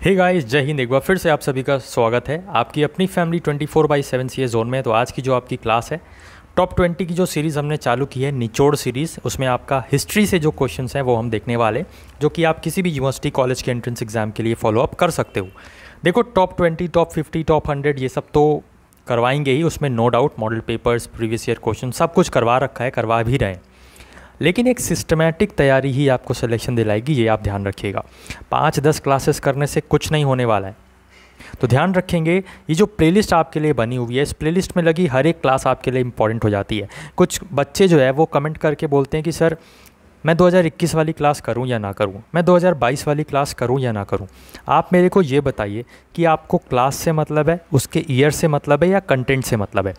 Hey guys, जय हिंद। एक बार फिर से आप सभी का स्वागत है आपकी अपनी फैमिली 24/7 सी जोन में। तो आज की जो आपकी क्लास है टॉप 20 की जो सीरीज़ हमने चालू की है, निचोड़ सीरीज़, उसमें आपका हिस्ट्री से जो क्वेश्चंस हैं वो हम देखने वाले, जो कि आप किसी भी यूनिवर्सिटी कॉलेज के एंट्रेंस एग्जाम के लिए फॉलो अप कर सकते हो। देखो, टॉप 20, टॉप 50, टॉप 100 ये सब तो करवाएंगे ही, उसमें no doubt model papers, previous year question सब कुछ करवा रखा है, करवा भी रहे हैं। लेकिन एक सिस्टमैटिक तैयारी ही आपको सिलेक्शन दिलाएगी, ये आप ध्यान रखिएगा। 5-10 क्लासेस करने से कुछ नहीं होने वाला है। तो ध्यान रखेंगे, ये जो प्लेलिस्ट आपके लिए बनी हुई है, इस प्लेलिस्ट में लगी हर एक क्लास आपके लिए इंपॉर्टेंट हो जाती है। कुछ बच्चे जो है वो कमेंट करके बोलते हैं कि सर मैं 2021 वाली क्लास करूं या ना करूं, मैं 2022 वाली क्लास करूं या ना करूं। आप मेरे को ये बताइए कि आपको क्लास से मतलब है, उसके ईयर से मतलब है, या कंटेंट से मतलब है।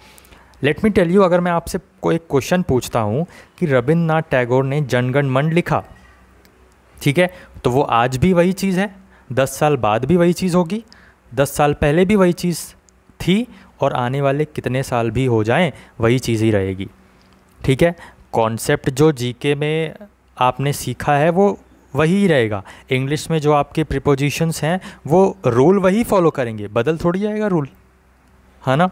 लेट मी टेल यू, अगर मैं आपसे कोई क्वेश्चन पूछता हूँ कि रविन्द्रनाथ टैगोर ने जनगण मन लिखा, ठीक है, तो वो आज भी वही चीज़ है, 10 साल बाद भी वही चीज़ होगी, 10 साल पहले भी वही चीज़ थी, और आने वाले कितने साल भी हो जाएं वही चीज़ ही रहेगी। ठीक है, कॉन्सेप्ट जो जीके में आपने सीखा है वो वही रहेगा। इंग्लिश में जो आपके प्रीपोजिशंस हैं वो रूल वही फॉलो करेंगे, बदल थोड़ी जाएगा रूल, है ना।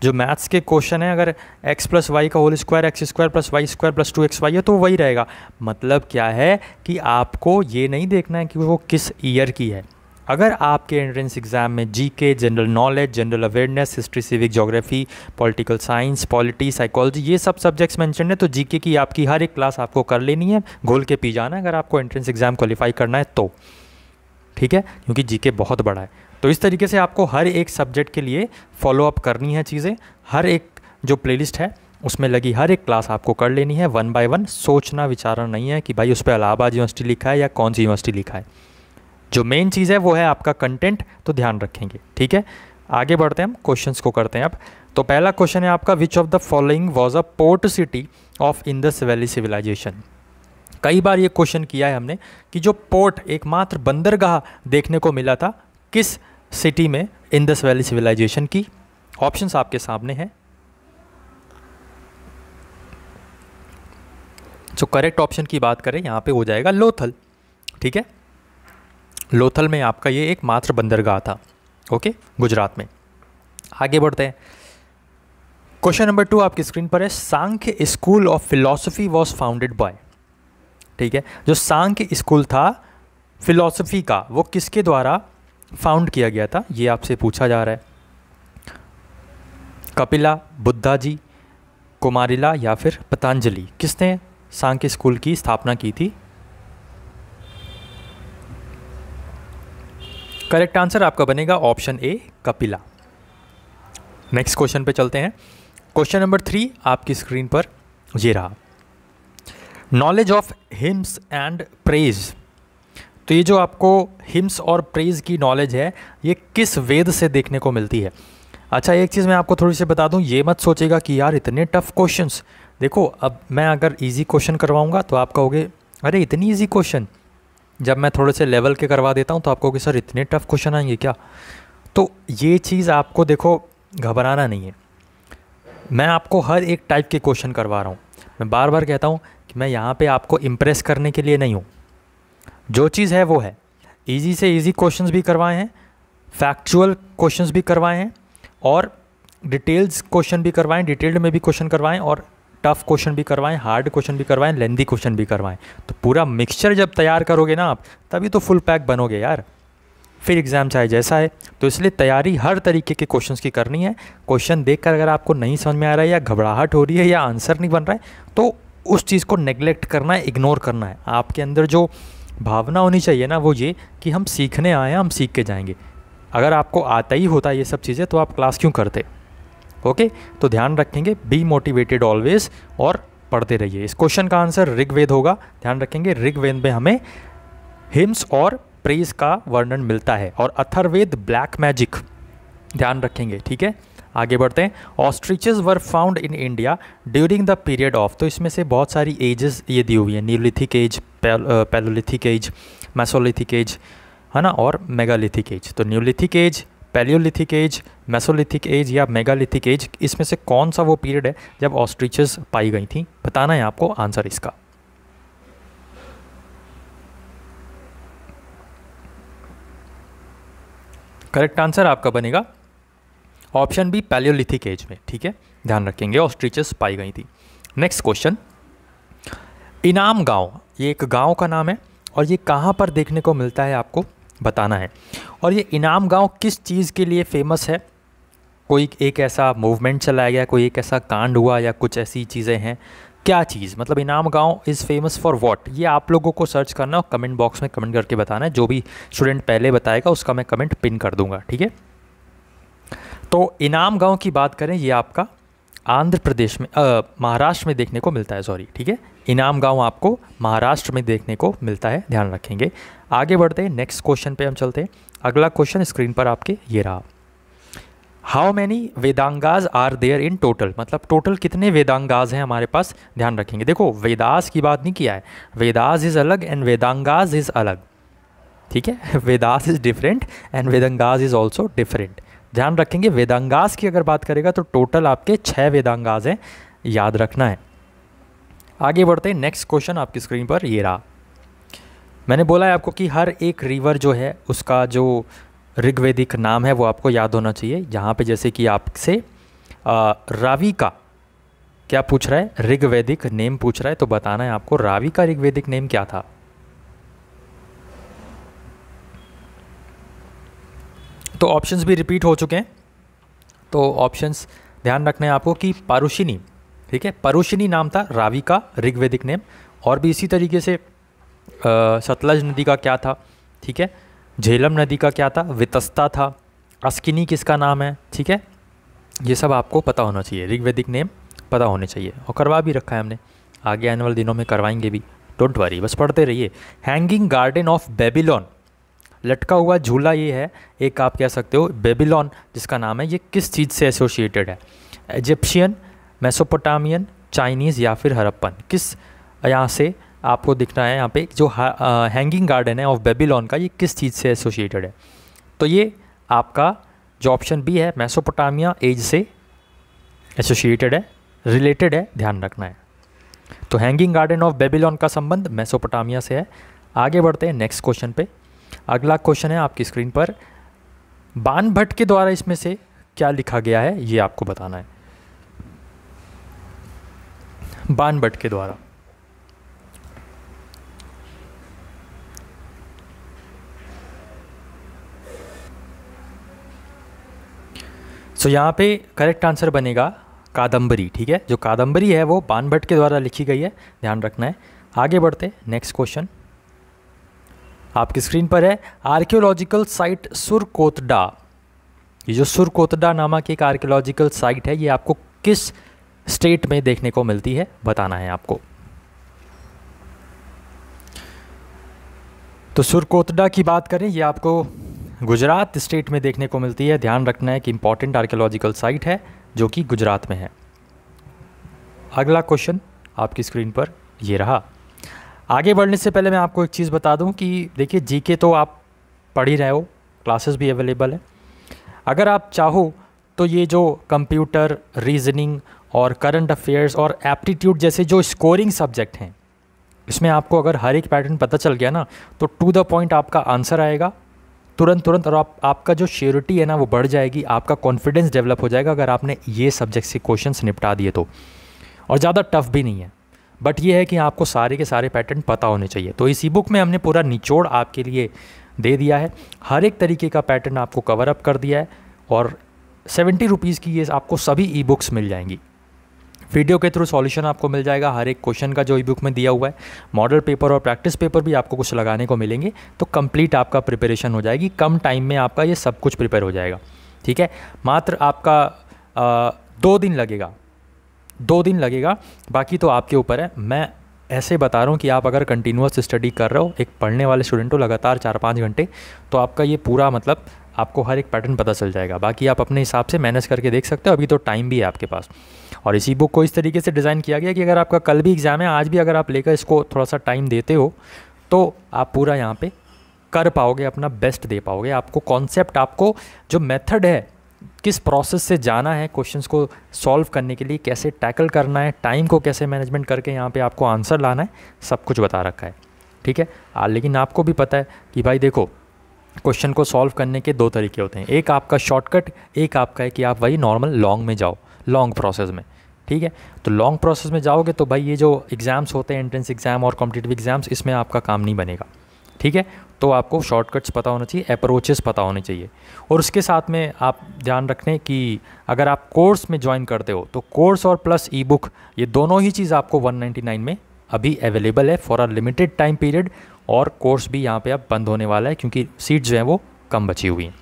जो मैथ्स के क्वेश्चन है, अगर x + y का whole square x² + y² + 2xy है तो वही रहेगा। मतलब क्या है कि आपको ये नहीं देखना है कि वो किस ईयर की है। अगर आपके एंट्रेंस एग्जाम में GK, general knowledge, general awareness, history, civic, geography, political science, polity, psychology, ये सब सब्जेक्ट्स मेंशन है, तो जीके की आपकी हर एक क्लास आपको कर लेनी है, घोल के पी जाना है, अगर आपको एंट्रेंस एग्जाम क्वालिफाई करना है तो। ठीक है, क्योंकि जीके बहुत बड़ा है। तो इस तरीके से आपको हर एक सब्जेक्ट के लिए फॉलो अप करनी है चीज़ें। हर एक जो प्लेलिस्ट है उसमें लगी हर एक क्लास आपको कर लेनी है, 1 बाय 1। सोचना विचारना नहीं है कि भाई उस पर इलाहाबाद यूनिवर्सिटी लिखा है या कौन सी यूनिवर्सिटी लिखा है। जो मेन चीज़ है वो है आपका कंटेंट, तो ध्यान रखेंगे। ठीक है, आगे बढ़ते हैं, हम क्वेश्चंस को करते हैं अब। तो पहला क्वेश्चन है आपका, which of the following was a port city of Indus valley civilization. कई बार ये क्वेश्चन किया है हमने कि जो पोर्ट, एकमात्र बंदरगाह देखने को मिला था किस सिटी में इंडस वैली सिविलाइजेशन की। ऑप्शंस आपके सामने हैं। जो करेक्ट ऑप्शन की बात करें यहाँ पे हो जाएगा लोथल। ठीक है, लोथल में आपका ये एकमात्र बंदरगाह था, ओके, गुजरात में। आगे बढ़ते हैं। क्वेश्चन नंबर 2 आपकी स्क्रीन पर है, Samkhya school of philosophy was founded by. ठीक है, जो सांख्य स्कूल था फिलॉसफी का, वो किसके द्वारा फाउंड किया गया था, ये आपसे पूछा जा रहा है। कपिला, बुद्धा जी, कुमारिला या फिर पतंजलि, किसने सांख्य स्कूल की स्थापना की थी। करेक्ट आंसर आपका बनेगा option A, Kapila. Next question पे चलते हैं। क्वेश्चन नंबर 3 आपकी स्क्रीन पर ये रहा, knowledge of hymns and praise. तो ये जो आपको हिम्स और प्रेज की नॉलेज है, ये किस वेद से देखने को मिलती है। अच्छा, एक चीज़ मैं आपको थोड़ी सी बता दूं, ये मत सोचेगा कि यार इतने टफ क्वेश्चंस। देखो, अब मैं अगर इजी क्वेश्चन करवाऊंगा तो आप कहोगे अरे इतनी इजी क्वेश्चन, जब मैं थोड़े से लेवल के करवा देता हूं तो आप कहोगे सर इतने टफ क्वेश्चन आएंगे क्या। तो ये चीज़ आपको, देखो, घबराना नहीं है। मैं आपको हर एक टाइप के क्वेश्चन करवा रहा हूँ। मैं बार बार कहता हूँ कि मैं यहाँ पर आपको इम्प्रेस करने के लिए नहीं हूँ। जो चीज़ है वो है, इजी से इजी क्वेश्चंस भी करवाए हैं, फैक्चुअल क्वेश्चंस भी करवाए हैं, और डिटेल्स क्वेश्चन भी करवाएं, डिटेल्ड में भी क्वेश्चन करवाएं, और टफ क्वेश्चन भी करवाएं, हार्ड क्वेश्चन भी करवाएं, लेंदी क्वेश्चन भी करवाएं। तो पूरा मिक्सचर जब तैयार करोगे ना आप, तभी तो फुल पैक बनोगे यार, फिर एग्ज़ाम चाहे जैसा है। तो इसलिए तैयारी हर तरीके के क्वेश्चंस की करनी है। क्वेश्चन देखकर अगर आपको नहीं समझ में आ रहा है, या घबराहट हो रही है, या आंसर नहीं बन रहा है, तो उस चीज़ को नेग्लेक्ट करना है, इग्नोर करना है। आपके अंदर जो भावना होनी चाहिए ना, वो ये कि हम सीखने आए हैं, हम सीख के जाएंगे। अगर आपको आता ही होता ये सब चीज़ें तो आप क्लास क्यों करते। ओके, तो ध्यान रखेंगे, बी मोटिवेटेड ऑलवेज, और पढ़ते रहिए। इस क्वेश्चन का आंसर ऋग्वेद होगा, ध्यान रखेंगे। ऋग्वेद में हमें हिम्स और प्रेज का वर्णन मिलता है, और अथर्ववेद ब्लैक मैजिक, ध्यान रखेंगे। ठीक है, आगे बढ़ते हैं। Ostriches were found in India during the period of, तो इसमें से बहुत सारी एजेस ये दी हुई है, neolithic age, palaeolithic age, mesolithic age, है ना, और मेगालिथिक एज। तो neolithic age, palaeolithic age, mesolithic age या मेगालिथिक एज, इसमें से कौन सा वो पीरियड है जब ऑस्ट्रिचेस पाई गई थी, बताना है आपको आंसर इसका। करेक्ट आंसर आपका बनेगा ऑप्शन बी, पैलियोलिथिक एज में। ठीक है, ध्यान रखेंगे, ऑस्ट्रिचेस पाई गई थी। नेक्स्ट क्वेश्चन, इनाम गांव, ये एक गांव का नाम है और ये कहाँ पर देखने को मिलता है आपको बताना है। और ये इनाम गांव किस चीज़ के लिए फेमस है? कोई एक ऐसा मूवमेंट चलाया गया, कोई एक ऐसा कांड हुआ या कुछ ऐसी चीज़ें हैं? क्या चीज़, मतलब इनाम गांव इज़ फेमस फॉर व्हाट? ये आप लोगों को सर्च करना और कमेंट बॉक्स में कमेंट करके बताना है। जो भी स्टूडेंट पहले बताएगा उसका मैं कमेंट पिन कर दूंगा। ठीक है, तो इनाम गांव की बात करें, ये आपका आंध्र प्रदेश में, महाराष्ट्र में देखने को मिलता है, सॉरी। ठीक है, इनाम गांव आपको महाराष्ट्र में देखने को मिलता है, ध्यान रखेंगे। आगे बढ़ते हैं, नेक्स्ट क्वेश्चन पे हम चलते हैं। अगला क्वेश्चन स्क्रीन पर आपके ये रहा, how many Vedangas are there in total, मतलब टोटल कितने वेदांगाज हैं हमारे पास, ध्यान रखेंगे। देखो, वेदास की बात नहीं किया है, वेदास इज़ अलग एंड वेदांगाज इज़ अलग। ठीक है, Vedas is different and Vedangas is also different, ध्यान रखेंगे। वेदांगास की अगर बात करेगा तो टोटल आपके 6 वेदांगाज हैं, याद रखना है। आगे बढ़ते हैं, नेक्स्ट क्वेश्चन आपकी स्क्रीन पर ये रहा। मैंने बोला है आपको कि हर एक रिवर जो है उसका जो ऋग्वेदिक नाम है वो आपको याद होना चाहिए। यहाँ पे जैसे कि आपसे रावी का क्या पूछ रहा है, ऋग्वेदिक नेम पूछ रहा है, तो बताना है आपको रावी का ऋग्वेदिक नेम क्या था। तो ऑप्शंस भी रिपीट हो चुके हैं, तो ऑप्शंस ध्यान रखना है आपको कि पारुशिनी, ठीक है, परुशिनी नाम था रावी का ऋग्वेदिक नेम। और भी इसी तरीके से सतलज नदी का क्या था, ठीक है, झेलम नदी का क्या था, वितस्ता था, अस्किनी किसका नाम है, ठीक है, ये सब आपको पता होना चाहिए, ऋग्वेदिक नेम पता होने चाहिए। और करवा भी रखा है हमने, आगे आने वाले दिनों में करवाएंगे भी, डोंट वरी, बस पढ़ते रहिए। हैंगिंग गार्डन ऑफ बेबीलोन, लटका हुआ झूला ये है एक, आप कह सकते हो बेबीलोन जिसका नाम है, ये किस चीज़ से एसोसिएटेड है? इजिप्शियन, मेसोपोटामियन, चाइनीज़ या फिर हड़प्पन, किस, यहाँ से आपको दिखना है यहाँ पे जो हैंगिंग गार्डन है ऑफ बेबीलोन का, ये किस चीज़ से एसोसिएटेड है? तो ये आपका जो ऑप्शन बी है, मेसोपोटामिया एज से एसोसिएटेड है, रिलेटेड है, ध्यान रखना है। तो हैंगिंग गार्डन ऑफ बेबीलोन का संबंध मेसोपोटामिया से है। आगे बढ़ते हैं नेक्स्ट क्वेश्चन पे। अगला क्वेश्चन है आपकी स्क्रीन पर, बाणभट्ट के द्वारा इसमें से क्या लिखा गया है, ये आपको बताना है। बाणभट्ट के द्वारा, सो यहाँ पे करेक्ट आंसर बनेगा कादम्बरी। ठीक है, जो कादम्बरी है वो बाणभट्ट के द्वारा लिखी गई है, ध्यान रखना है। आगे बढ़ते नेक्स्ट क्वेश्चन आपकी स्क्रीन पर है, आर्कियोलॉजिकल साइट सुरकोतडा, ये जो सुरकोतडा नामक एक आर्कियोलॉजिकल साइट है, ये आपको किस स्टेट में देखने को मिलती है बताना है आपको। तो सुरकोतडा की बात करें, ये आपको गुजरात स्टेट में देखने को मिलती है, ध्यान रखना है कि इंपॉर्टेंट आर्कियोलॉजिकल साइट है जो कि गुजरात में है। अगला क्वेश्चन आपकी स्क्रीन पर ये रहा। आगे बढ़ने से पहले मैं आपको एक चीज़ बता दूं कि देखिए, जीके तो आप पढ़ ही रहे हो, क्लासेस भी अवेलेबल है। अगर आप चाहो तो ये जो कंप्यूटर, रीजनिंग और करंट अफेयर्स और एप्टीट्यूड जैसे जो स्कोरिंग सब्जेक्ट हैं, इसमें आपको अगर हर एक पैटर्न पता चल गया ना, तो टू द पॉइंट आपका आंसर आएगा तुरंत, और आपका जो श्योरिटी है ना वो बढ़ जाएगी, आपका कॉन्फिडेंस डेवलप हो जाएगा अगर आपने ये सब्जेक्ट से क्वेश्चंस निपटा दिए तो। और ज़्यादा टफ भी नहीं है, बट ये है कि आपको सारे के सारे पैटर्न पता होने चाहिए। तो इस ई बुक में हमने पूरा निचोड़ आपके लिए दे दिया है, हर एक तरीके का पैटर्न आपको कवर अप कर दिया है, और 70 रुपीज़ की ये आपको सभी ई बुक्स मिल जाएंगी। वीडियो के थ्रू सॉल्यूशन आपको मिल जाएगा हर एक क्वेश्चन का जो ई बुक में दिया हुआ है, मॉडल पेपर और प्रैक्टिस पेपर भी आपको कुछ लगाने को मिलेंगे, तो कंप्लीट आपका प्रिपरेशन हो जाएगी, कम टाइम में आपका ये सब कुछ प्रिपेयर हो जाएगा। ठीक है, मात्र आपका 2 दिन लगेगा, 2 दिन लगेगा, बाकी तो आपके ऊपर है। मैं ऐसे बता रहा हूँ कि आप अगर कंटिन्यूअस स्टडी कर रहे हो, एक पढ़ने वाले स्टूडेंट हो लगातार 4-5 घंटे, तो आपका ये पूरा मतलब आपको हर एक पैटर्न पता चल जाएगा। बाकी आप अपने हिसाब से मैनेज करके देख सकते हो, अभी तो टाइम भी है आपके पास। और इसी बुक को इस तरीके से डिज़ाइन किया गया कि अगर आपका कल भी एग्ज़ाम है, आज भी अगर आप लेकर इसको थोड़ा सा टाइम देते हो तो आप पूरा यहाँ पे कर पाओगे, अपना बेस्ट दे पाओगे। आपको कॉन्सेप्ट, आपको जो मेथड है, किस प्रोसेस से जाना है क्वेश्चंस को सॉल्व करने के लिए, कैसे टैकल करना है, टाइम को कैसे मैनेजमेंट करके यहाँ पे आपको आंसर लाना है, सब कुछ बता रखा है। ठीक है, लेकिन आपको भी पता है कि भाई देखो, क्वेश्चन को सॉल्व करने के दो तरीके होते हैं, एक आपका शॉर्टकट, एक आपका है कि आप वही नॉर्मल लॉन्ग में जाओ, लॉन्ग प्रोसेस में। ठीक है, तो लॉन्ग प्रोसेस में जाओगे तो भाई ये जो एग्ज़ाम्स होते हैं, एंट्रेंस एग्ज़ाम और कॉम्पिटिटिव एग्ज़ाम्स, इसमें आपका काम नहीं बनेगा। ठीक है, तो आपको शॉर्टकट्स पता होना चाहिए, अप्रोचेस पता होने चाहिए। और उसके साथ में आप ध्यान रखें कि अगर आप कोर्स में ज्वाइन करते हो तो कोर्स और प्लस ई बुक, ये दोनों ही चीज़ आपको 199 में अभी अवेलेबल है for a limited time period. और कोर्स भी यहाँ पे अब बंद होने वाला है क्योंकि सीट्स जो हैं वो कम बची हुई हैं।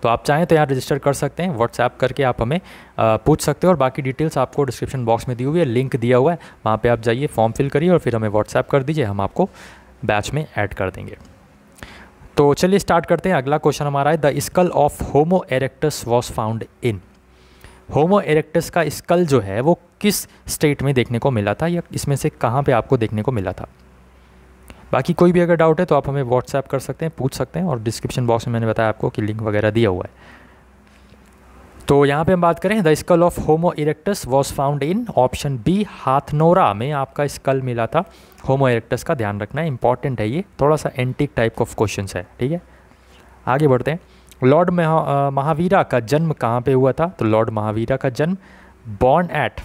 तो आप चाहें तो यहाँ रजिस्टर कर सकते हैं, व्हाट्सएप करके आप हमें पूछ सकते हो। और बाकी डिटेल्स आपको डिस्क्रिप्शन बॉक्स में दी हुई है, लिंक दिया हुआ है, वहाँ पे आप जाइए, फॉर्म फिल करिए और फिर हमें व्हाट्सएप कर दीजिए, हम आपको बैच में ऐड कर देंगे। तो चलिए स्टार्ट करते हैं। अगला क्वेश्चन हमारा है, the skull of Homo erectus was found in. Homo erectus का स्कल जो है वो किस स्टेट में देखने को मिला था, या इसमें से कहाँ पे आपको देखने को मिला था। बाकी कोई भी अगर डाउट है तो आप हमें व्हाट्सएप कर सकते हैं, पूछ सकते हैं, और डिस्क्रिप्शन बॉक्स में मैंने बताया आपको कि लिंक वगैरह दिया हुआ है। तो यहाँ पे हम बात करें, the skull of Homo erectus was found in option B, Hathnora में आपका स्कल मिला था होमो इरेक्टस का। ध्यान रखना है, इंपॉर्टेंट है, ये थोड़ा सा एंटीक टाइप ऑफ क्वेश्चन है। ठीक है, आगे बढ़ते हैं। लॉर्ड महावीरा का जन्म कहाँ पे हुआ था, तो लॉर्ड महावीरा का जन्म बॉर्न एट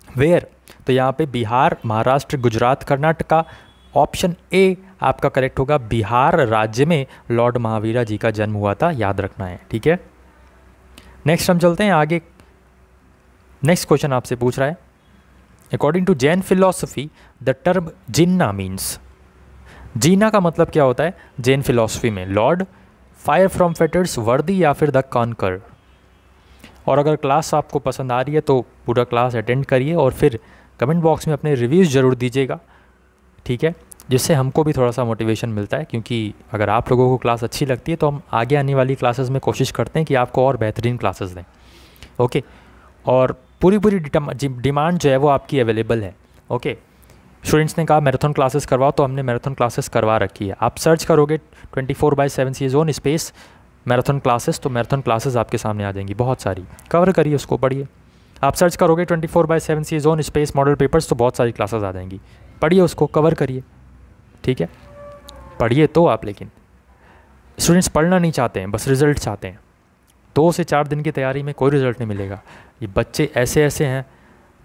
वेयर, तो यहाँ पे बिहार, महाराष्ट्र, गुजरात, कर्नाटका। ऑप्शन ए आपका करेक्ट होगा, बिहार राज्य में लॉर्ड महावीरा जी का जन्म हुआ था, याद रखना है। ठीक है, नेक्स्ट हम चलते हैं आगे। नेक्स्ट क्वेश्चन आपसे पूछ रहा है, according to Jain philosophy the term Jina means. Jina का मतलब क्या होता है जैन फिलॉसफी में, lord, fire from fetters, worthy, या फिर द कॉन्कर। और अगर क्लास आपको पसंद आ रही है तो पूरा क्लास अटेंड करिए और फिर कमेंट बॉक्स में अपने रिव्यूज़ ज़रूर दीजिएगा। ठीक है, जिससे हमको भी थोड़ा सा मोटिवेशन मिलता है, क्योंकि अगर आप लोगों को क्लास अच्छी लगती है तो हम आगे आने वाली क्लासेस में कोशिश करते हैं कि आपको और बेहतरीन क्लासेस दें। ओके, और पूरी डिमांड जो है वो आपकी अवेलेबल है। ओके, स्टूडेंट्स ने कहा मैराथन क्लासेस करवाओ, तो हमने मैराथन क्लासेस करवा रखी है। आप सर्च करोगे 24/7 CA zone space marathon classes, तो मैराथन क्लासेस आपके सामने आ जाएंगी, बहुत सारी। कवर करिए उसको, पढ़िए। आप सर्च करोगे 24/7 CA zone space model papers, तो बहुत सारी क्लासेस आ जाएंगी, पढ़िए उसको, कवर करिए। ठीक है, पढ़िए तो आप। लेकिन स्टूडेंट्स पढ़ना नहीं चाहते हैं, बस रिजल्ट चाहते हैं। 2 से 4 दिन की तैयारी में कोई रिजल्ट नहीं मिलेगा। ये बच्चे ऐसे ऐसे हैं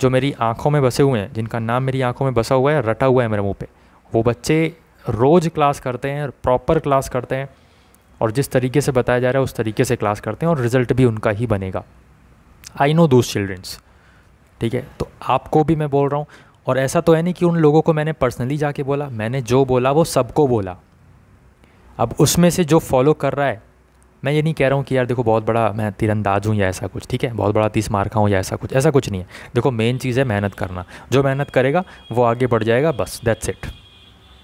जो मेरी आंखों में बसे हुए हैं, जिनका नाम मेरी आंखों में बसा हुआ है, रटा हुआ है मेरे मुंह पे। वो बच्चे रोज़ क्लास करते हैं, प्रॉपर क्लास करते हैं, और जिस तरीके से बताया जा रहा है उस तरीके से क्लास करते हैं, और रिज़ल्ट भी उनका ही बनेगा। I know those childrens. ठीक है, तो आपको भी मैं बोल रहा हूँ, और ऐसा तो है नहीं कि उन लोगों को मैंने पर्सनली जाके बोला, मैंने जो बोला वो सबको बोला। अब उसमें से जो फॉलो कर रहा है, मैं ये नहीं कह रहा हूँ कि यार देखो बहुत बड़ा मैं तीरंदाज हूँ या ऐसा कुछ, ठीक है, बहुत बड़ा 30 मार का हूँ या ऐसा कुछ नहीं है। देखो मेन चीज़ है मेहनत करना, जो मेहनत करेगा वो आगे बढ़ जाएगा, बस दैट्स इट।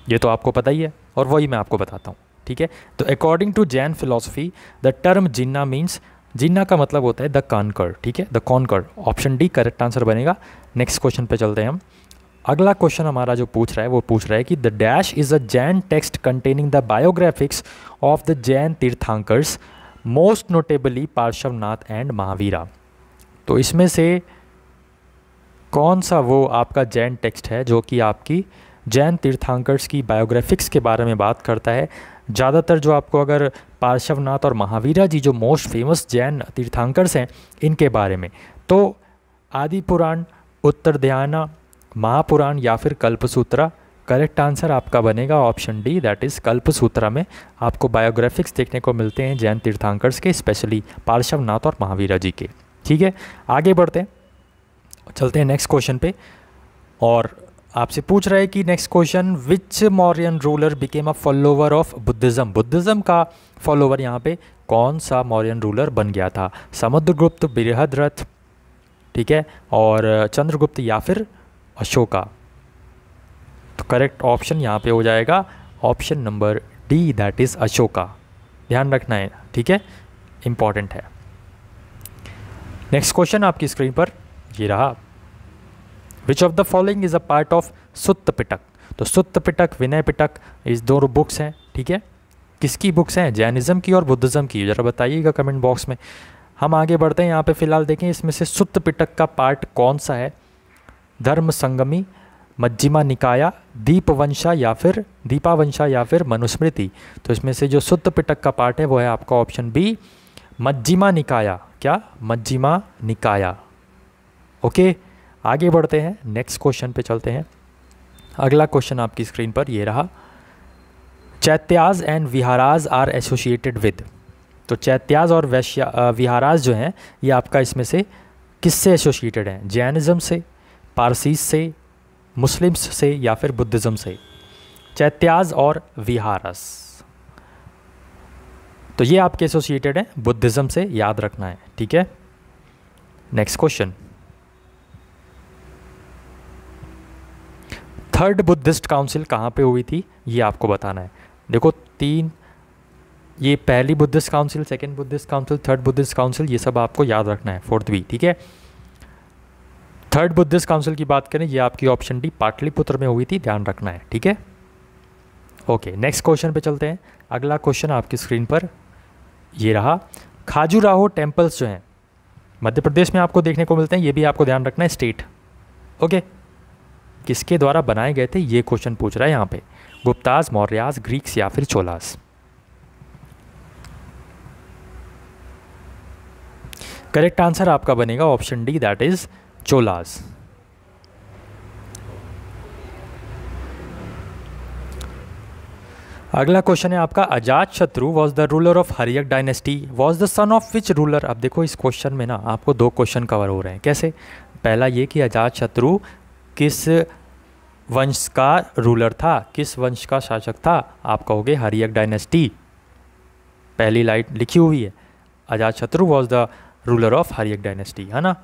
ये तो आपको पता ही है और वही मैं आपको बताता हूँ। ठीक है, तो according to Jain philosophy the term Jina means, Jina का मतलब होता है द कॉन्कर। ठीक है, the conqueror, option D correct answer बनेगा। नेक्स्ट क्वेश्चन पे चलते हैं हम। अगला क्वेश्चन हमारा जो पूछ रहा है वो पूछ रहा है कि the dash is a Jain text containing the biographies of the Jain Tirthankaras, most notably Parshvanath and Mahavira. तो इसमें से कौन सा वो आपका जैन टेक्स्ट है जो कि आपकी जैन तीर्थंकर्स की बायोग्राफिक्स के बारे में बात करता है। ज़्यादातर जो आपको अगर पार्श्वनाथ और महावीरा जी जो मोस्ट फेमस जैन तीर्थंकर्स हैं इनके बारे में, तो आदि पुराण, उत्तरध्याना, महापुराण या फिर कल्पसूत्रा। करेक्ट आंसर आपका बनेगा option D, that is Kalpasutra में आपको बायोग्राफिक्स देखने को मिलते हैं जैन तीर्थंकर्स के, स्पेशली पार्श्वनाथ और महावीरा जी के। ठीक है, आगे बढ़ते हैं, चलते हैं नेक्स्ट क्वेश्चन पे। और आपसे पूछ रहा है कि next question, which Mauryan ruler became a follower of Buddhism. Buddhism का फॉलोवर यहाँ पे कौन सा मौर्यन रूलर बन गया था? समुद्रगुप्त, बृहद्रथ, ठीक है, और चंद्रगुप्त या फिर अशोका। तो करेक्ट ऑप्शन यहाँ पे हो जाएगा option number D, that is Ashoka. ध्यान रखना है, ठीक है, इंपॉर्टेंट है। नेक्स्ट क्वेश्चन आपकी स्क्रीन पर ये रहा, which of the following is a part of Sutta Pitaka. तो सुत्त पिटक, विनय पिटक, इस दोनों बुक्स हैं, ठीक है, किसकी बुक्स हैं? जैनिज़्म की और बुद्धिज़्म की। ज़रा बताइएगा कमेंट बॉक्स में। हम आगे बढ़ते हैं, यहाँ पे फिलहाल देखें इसमें से सुत्त पिटक का पार्ट कौन सा है? धर्म संगमी, मज्जिमा निकाया, दीपवंशा या फिर मनुस्मृति। तो इसमें से जो सुत्त पिटक का पार्ट है वो है आपका ऑप्शन बी, मज्जिमा निकाया। क्या? मज्जिमा निकाया। ओके, आगे बढ़ते हैं, नेक्स्ट क्वेश्चन पे चलते हैं। अगला क्वेश्चन आपकी स्क्रीन पर ये रहा, chaityas and viharas are associated with. तो चैत्याज और विहाराज जो हैं ये आपका इसमें से किससे एसोसिएटेड हैं? जैनिज़्म से, पारसीस से, मुस्लिम्स से या फिर बुद्धिज़्म से? चैत्याज और विहारस, तो ये आपके एसोसिएटेड हैं बुद्धिज़्म से, याद रखना है, ठीक है। Next question, third Buddhist council कहाँ पे हुई थी ये आपको बताना है। देखो तीन, ये पहली Buddhist council, second Buddhist council, third Buddhist council, ये सब आपको याद रखना है, फोर्थ भी, ठीक है। थर्ड बुद्धिस्ट काउंसिल की बात करें, ये आपकी ऑप्शन डी पाटलिपुत्र में हुई थी, ध्यान रखना है, ठीक है। ओके, नेक्स्ट क्वेश्चन पे चलते हैं। अगला क्वेश्चन आपकी स्क्रीन पर ये रहा, खाजुराहो टेम्पल्स जो हैं मध्य प्रदेश में आपको देखने को मिलते हैं, ये भी आपको ध्यान रखना है, स्टेट। ओके, किसके द्वारा बनाए गए थे ये क्वेश्चन पूछ रहा है यहाँ पे, गुप्ताज, मौर्याज, ग्रीक्स या फिर चोलास? करेक्ट आंसर आपका बनेगा option D, that is Cholas. अगला क्वेश्चन है आपका, Ajatashatru was the ruler of Haryanka dynasty, was the son of which ruler? अब देखो इस क्वेश्चन में ना आपको दो क्वेश्चन कवर हो रहे हैं। कैसे? पहला ये कि अजात शत्रु किस वंश का रूलर था, किस वंश का शासक था? आप कहोगे हर्यक डायनेस्टी, पहली लाइन लिखी हुई है, Ajatashatru was the ruler of Haryanka dynasty, है ना।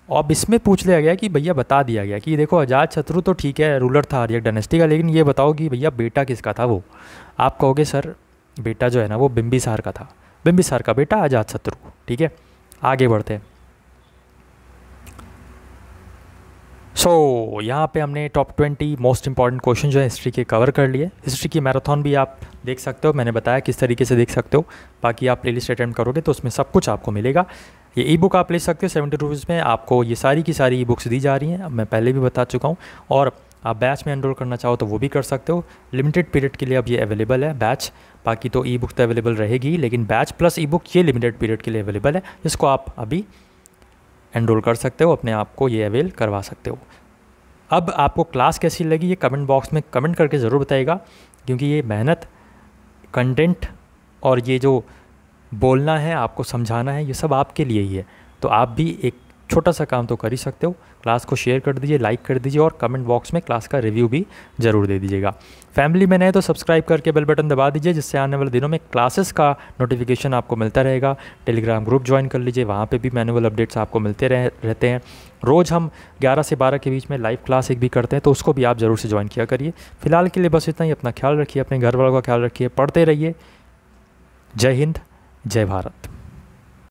अब इसमें पूछ लिया गया कि भैया बता दिया गया कि देखो अजात शत्रु तो ठीक है रूलर था हर्यक डायनेस्टी का, लेकिन ये बताओ कि भैया बेटा किसका था वो? आप कहोगे सर बेटा जो है ना वो बिंबिसार का था, बिंबिसार का बेटा अजात शत्रु, ठीक है। आगे बढ़ते हैं। सो यहाँ पे हमने टॉप 20 मोस्ट इंपॉर्टेंट क्वेश्चन जो है हिस्ट्री के कवर कर लिए। हिस्ट्री की मैराथन भी आप देख सकते हो, मैंने बताया किस तरीके से देख सकते हो, बाकी आप प्लेलिस्ट अटेम्प्ट करोगे तो उसमें सब कुछ आपको मिलेगा। ये ई बुक आप ले सकते हो 70 रुपीज़ में, आपको ये सारी की सारी ई बुक्स दी जा रही हैं, अब मैं पहले भी बता चुका हूँ। और आप बैच में एनरोल करना चाहो तो वो भी कर सकते हो, लिमिटेड पीरियड के लिए अब ये अवेलेबल है बैच, बाकी तो ई बुक तो अवेलेबल रहेगी, लेकिन बैच प्लस ई बुक ये लिमिटेड पीरियड के लिए अवेलेबल है, जिसको आप अभी एनरोल कर सकते हो, अपने आप को ये अवेल करवा सकते हो। अब आपको क्लास कैसी लगी ये कमेंट बॉक्स में कमेंट करके ज़रूर बताइएगा, क्योंकि ये मेहनत, कंटेंट और ये जो बोलना है, आपको समझाना है, ये सब आपके लिए ही है। तो आप भी एक छोटा सा काम तो कर ही सकते हो, क्लास को शेयर कर दीजिए, लाइक कर दीजिए और कमेंट बॉक्स में क्लास का रिव्यू भी ज़रूर दे दीजिएगा। फैमिली में नए तो सब्सक्राइब करके बेल बटन दबा दीजिए, जिससे आने वाले दिनों में क्लासेस का नोटिफिकेशन आपको मिलता रहेगा। टेलीग्राम ग्रुप ज्वाइन कर लीजिए, वहाँ पे भी मैनुअल अपडेट्स आपको मिलते रहते हैं। रोज़ हम 11 से 12 के बीच में लाइव क्लास एक भी करते हैं, तो उसको भी आप ज़रूर से ज्वाइन किया करिए। फिलहाल के लिए बस इतना ही, अपना ख्याल रखिए, अपने घर वालों का ख्याल रखिए, पढ़ते रहिए। जय हिंद, जय भारत।